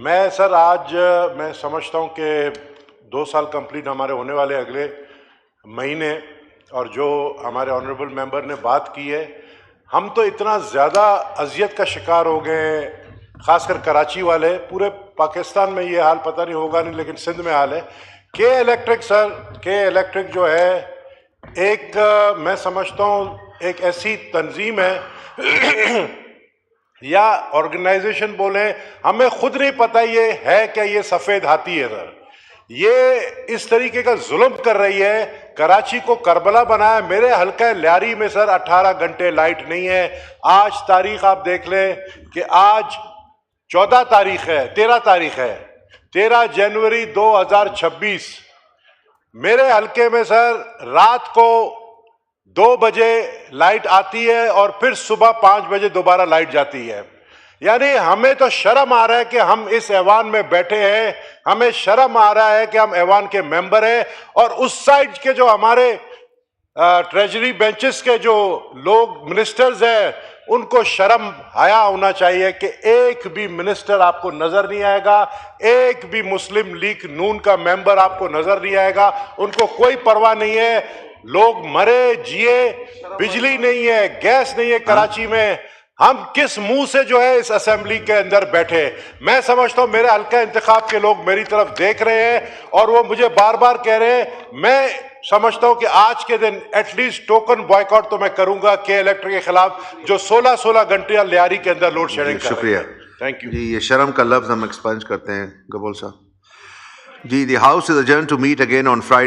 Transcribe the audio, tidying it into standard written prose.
मैं सर आज मैं समझता हूं कि 2 साल कंप्लीट हमारे होने वाले अगले महीने, और जो हमारे ऑनरेबल मेंबर ने बात की है, हम तो इतना ज़्यादा अजियत का शिकार हो गए, ख़ासकर कराची वाले। पूरे पाकिस्तान में ये हाल पता नहीं होगा नहीं, लेकिन सिंध में हाल है। के इलेक्ट्रिक सर, के इलेक्ट्रिक जो है एक मैं समझता हूँ एक ऐसी तंजीम है या ऑर्गेनाइजेशन बोले, हमें खुद नहीं पता ये है क्या, ये सफ़ेद हाथी है सर। ये इस तरीके का जुल्म कर रही है, कराची को करबला बनाया। मेरे हल्का ल्यारी में सर 18 घंटे लाइट नहीं है। आज तारीख आप देख लें कि आज 14 तारीख है, 13 तारीख है, 13 जनवरी 2026। मेरे हल्के में सर रात को 2 बजे लाइट आती है और फिर सुबह 5 बजे दोबारा लाइट जाती है। यानी हमें तो शर्म आ रहा है कि हम इस ऐवान में बैठे हैं, हमें शर्म आ रहा है कि हम ऐवान के मेंबर हैं, और उस साइड के जो हमारे ट्रेजरी बेंचेस के जो लोग मिनिस्टर्स हैं, उनको शर्म हया होना चाहिए कि एक भी मिनिस्टर आपको नजर नहीं आएगा, एक भी मुस्लिम लीग नून का मेंबर आपको नजर नहीं आएगा। उनको कोई परवाह नहीं है, लोग मरे जिए, बिजली नहीं है, गैस नहीं है कराची में। हम किस मुंह से जो है इस असेंबली के अंदर बैठे। मैं समझता हूं मेरे हल्का इंतखाब के लोग मेरी तरफ देख रहे हैं और वो मुझे बार बार कह रहे हैं। मैं समझता हूं कि आज के दिन एटलीस्ट टोकन बॉयकॉट तो मैं करूंगा के इलेक्ट्रिक के खिलाफ, जो 16-16 घंटे लियारी के अंदर लोड शेडिंग कर रही है। शुक्रिया, थैंक यू जी। ये शर्म का लफ्ज हम एक्सपेंज करते हैं, गबोल साहब ji. The house is adjourned to meet again on Friday.